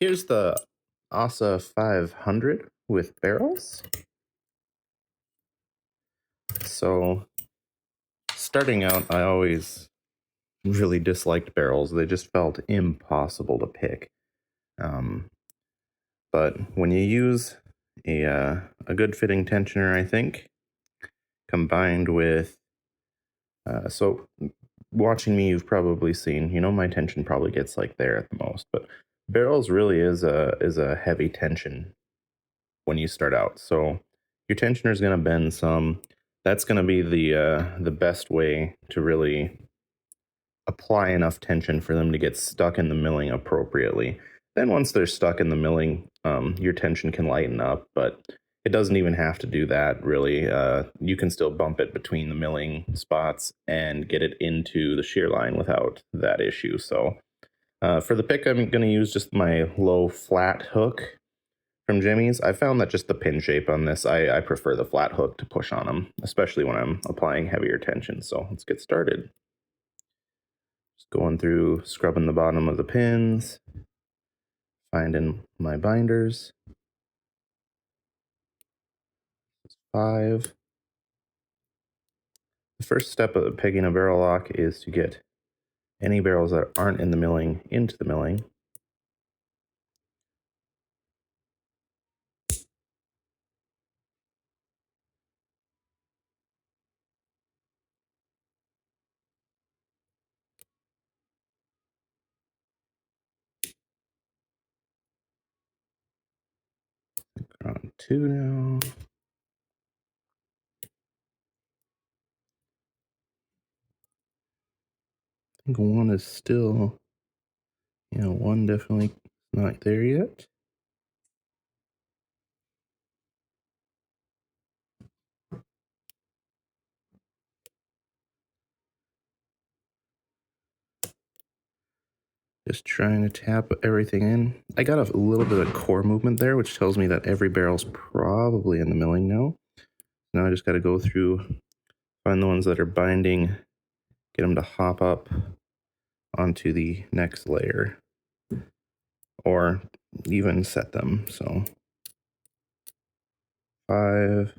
Here's the ASSA 500 with barrels. So starting out, I always really disliked barrels. They just felt impossible to pick. Um, but when you use a good fitting tensioner, I think, combined with so watching me, you've probably seen, my tension probably gets like there at the most, but barrels really is a heavy tension when you start out. So your tensioner is going to bend some. That's going to be the best way to really apply enough tension for them to get stuck in the milling appropriately. Then once they're stuck in the milling, your tension can lighten up, but it doesn't even have to do that really. You can still bump it between the milling spots and get it into the shear line without that issue. So for the pick, I'm going to use just my low flat hook from Jimmy's. I found that just the pin shape on this, I prefer the flat hook to push on them, especially when I'm applying heavier tension. So let's get started. Just going through, scrubbing the bottom of the pins, finding my binders. 5. The first step of pegging a barrel lock is to get any barrels that aren't in the milling into the milling. We're on 2 now. I think 1 is still, 1 definitely not there yet. Just trying to tap everything in. I got a little bit of core movement there, which tells me that every barrel's probably in the milling now. Now I just got to go through, find the ones that are binding, get them to hop up onto the next layer, or even set them. So 5,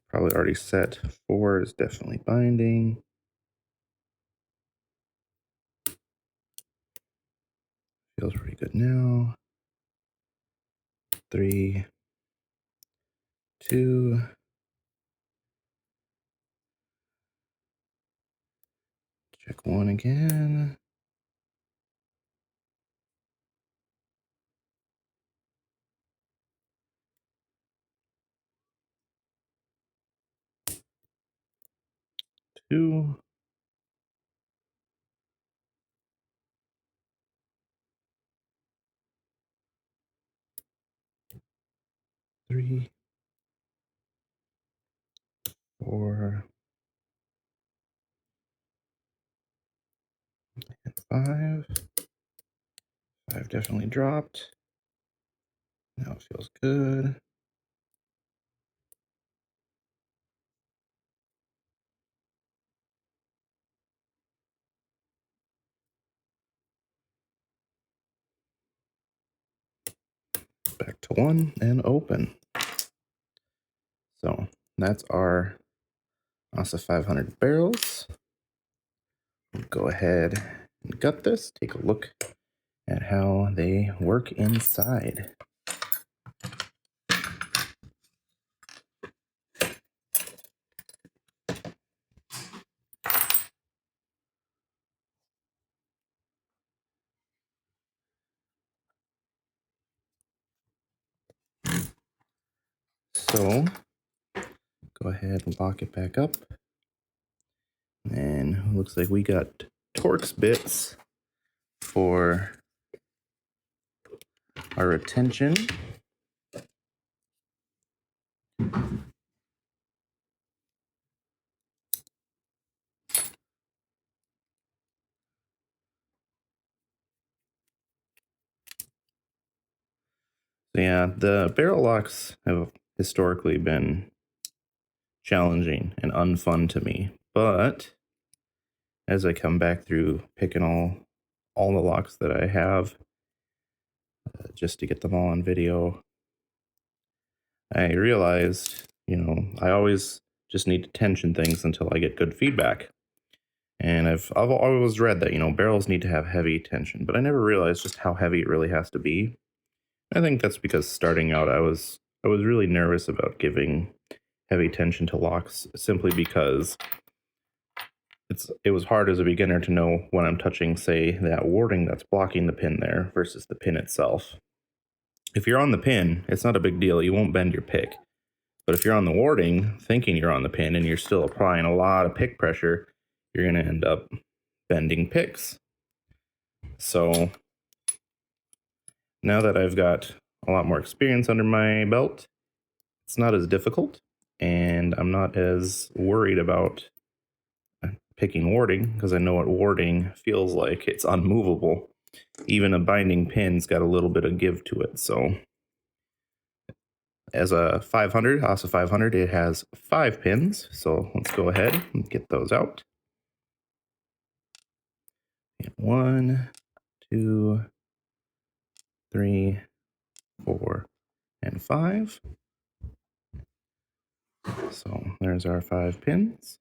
probably already set. 4 is definitely binding. Feels pretty good now. 3, 2. Check 1 again. 2. 3. 4. And 5. 5 definitely dropped. Now it feels good. Back to 1 and open. So that's our ASSA 500 barrels. Go ahead and gut this. Take a look at how they work inside. So go ahead and lock it back up. And looks like we got Torx bits for our retention. So yeah, the barrel locks have historically been challenging and unfun to me, but as I come back through picking all the locks that I have, just to get them all on video, I realized, I always just need to tension things until I get good feedback. And I've always read that, barrels need to have heavy tension, but I never realized just how heavy it really has to be. I think that's because starting out, I was really nervous about giving heavy tension to locks simply because it was hard as a beginner to know when I'm touching, say, that warding that's blocking the pin there versus the pin itself. If you're on the pin, it's not a big deal. You won't bend your pick. But if you're on the warding, thinking you're on the pin, and you're still applying a lot of pick pressure, you're going to end up bending picks. So now that I've got a lot more experience under my belt, it's not as difficult, and I'm not as worried about picking warding because I know what warding feels like. It's unmovable. Even a binding pin's got a little bit of give to it. So as a 500, ASSA 500, it has 5 pins. So let's go ahead and get those out. 1, 2, 3, 4, and 5. So there's our 5 pins.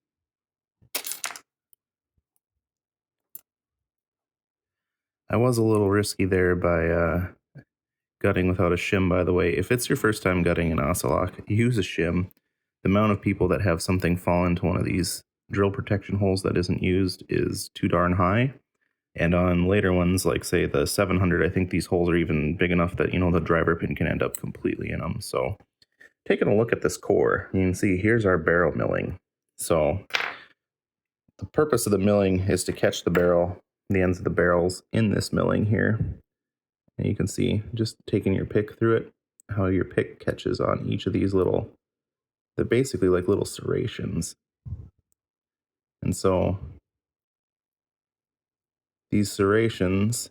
I was a little risky there by gutting without a shim, by the way. If it's your first time gutting an ASSA lock, use a shim. The amount of people that have something fall into one of these drill protection holes that isn't used is too darn high. And on later ones, like say the 700, I think these holes are even big enough that, the driver pin can end up completely in them. So taking a look at this core, you can see here's our barrel milling. So the purpose of the milling is to catch the ends of the barrels in this milling here. And you can see, just taking your pick through it, how your pick catches on each of these they're basically like little serrations. And so these serrations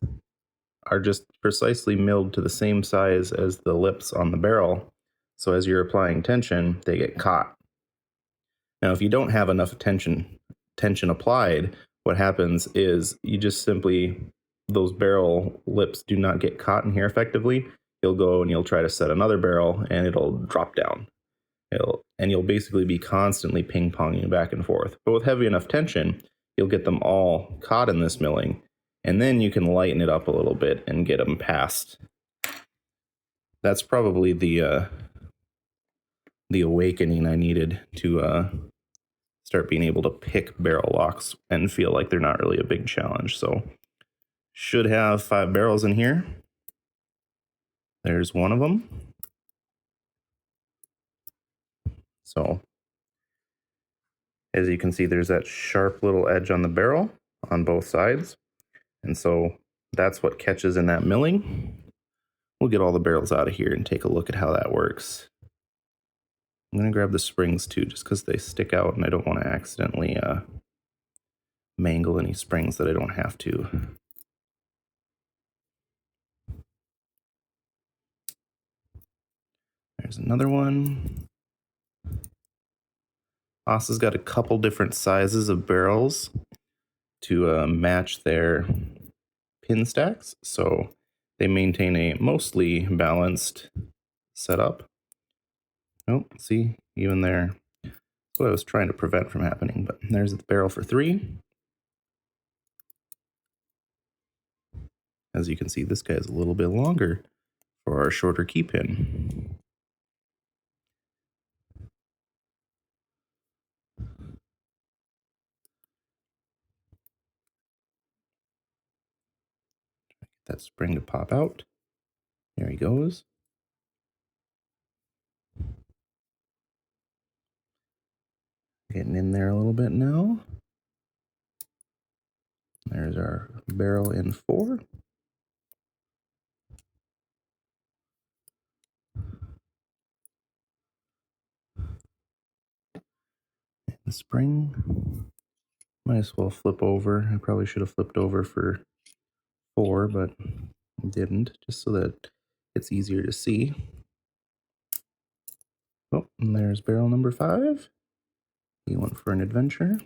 are just precisely milled to the same size as the lips on the barrel. So as you're applying tension, they get caught. Now, if you don't have enough tension applied, what happens is you just simply, those barrel lips do not get caught in here effectively. You'll go and you'll try to set another barrel and it'll drop down. And you'll basically be constantly ping-ponging back and forth. But with heavy enough tension, you'll get them all caught in this milling, and then you can lighten it up a little bit and get them past. That's probably the awakening I needed to start being able to pick barrel locks and feel like they're not really a big challenge. So should have 5 barrels in here. There's one of them. So as you can see, there's that sharp little edge on the barrel on both sides. And so that's what catches in that milling. We'll get all the barrels out of here and take a look at how that works. I'm going to grab the springs too, just because they stick out and I don't want to accidentally mangle any springs that I don't have to. There's another one. ASSA's got a couple different sizes of barrels to match their pin stacks, so they maintain a mostly balanced setup. Oh, see, even there, that's what I was trying to prevent from happening, but there's the barrel for 3. As you can see, this guy is a little bit longer for our shorter key pin. That spring to pop out. There he goes. Getting in there a little bit now. There's our barrel in 4. The spring. Might as well flip over. I probably should have flipped over for 4, but I didn't, just so that it's easier to see. Oh, and there's barrel number 5. He went for an adventure.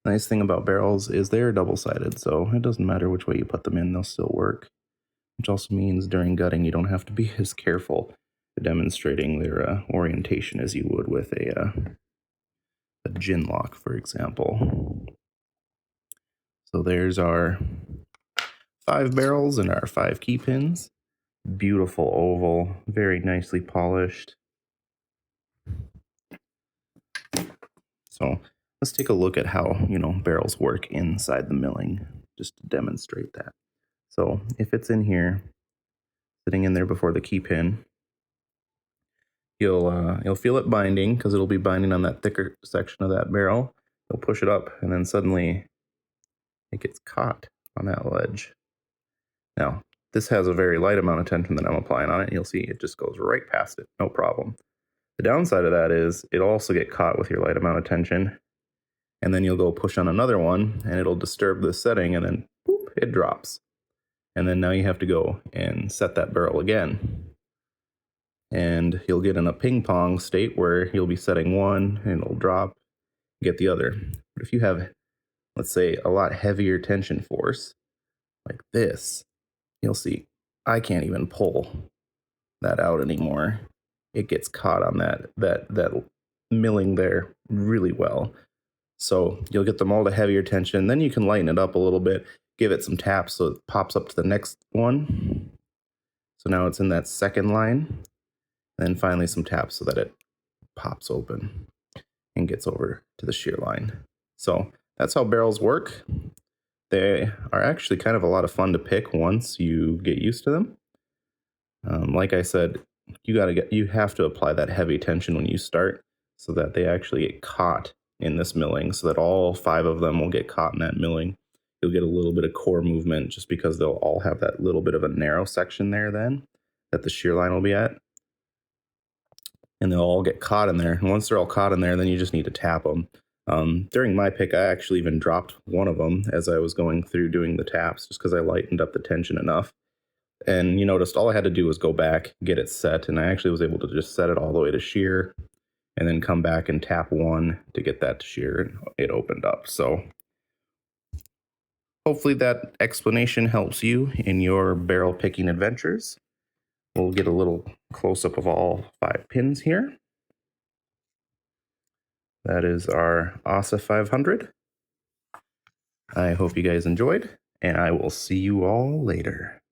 Nice thing about barrels is they're double-sided, so it doesn't matter which way you put them in, they'll still work. which also means during gutting you don't have to be as careful demonstrating their orientation as you would with a gin lock, for example. So there's our 5 barrels and our 5 key pins. Beautiful oval, very nicely polished. So let's take a look at how, barrels work inside the milling, just to demonstrate that. So if it's in here, sitting in there before the key pin, you'll feel it binding because it'll be binding on that thicker section of that barrel. You'll push it up, and then suddenly it gets caught on that ledge. Now, this has a very light amount of tension that I'm applying on it, and you'll see it just goes right past it, no problem. The downside of that is it'll also get caught with your light amount of tension, and then you'll go push on another one, and it'll disturb the setting, and then boop, it drops. And then now you have to go and set that barrel again. And you'll get in a ping pong state where you'll be setting one, and it'll drop, get the other. But if you have, let's say, a lot heavier tension force, like this, you'll see I can't even pull that out anymore. It gets caught on that milling there really well. So you'll get them all to heavier tension. Then you can lighten it up a little bit, give it some taps so it pops up to the next one. So now it's in that second line. Then finally some taps so that it pops open and gets over to the shear line. So that's how barrels work. They are actually kind of a lot of fun to pick once you get used to them. Like I said, you have to apply that heavy tension when you start so that they actually get caught in this milling, so that all 5 of them will get caught in that milling. You'll get a little bit of core movement just because they'll all have that little bit of a narrow section there then that the shear line will be at. And they'll all get caught in there. And once they're all caught in there, then you just need to tap them. During my pick, I actually even dropped one of them as I was going through doing the taps, just because I lightened up the tension enough. And you noticed all I had to do was go back, get it set, and I actually was able to just set it all the way to shear, and then come back and tap one to get that to shear, and it opened up. So hopefully that explanation helps you in your barrel picking adventures. We'll get a little close-up of all 5 pins here. That is our ASSA 500. I hope you guys enjoyed, and I will see you all later.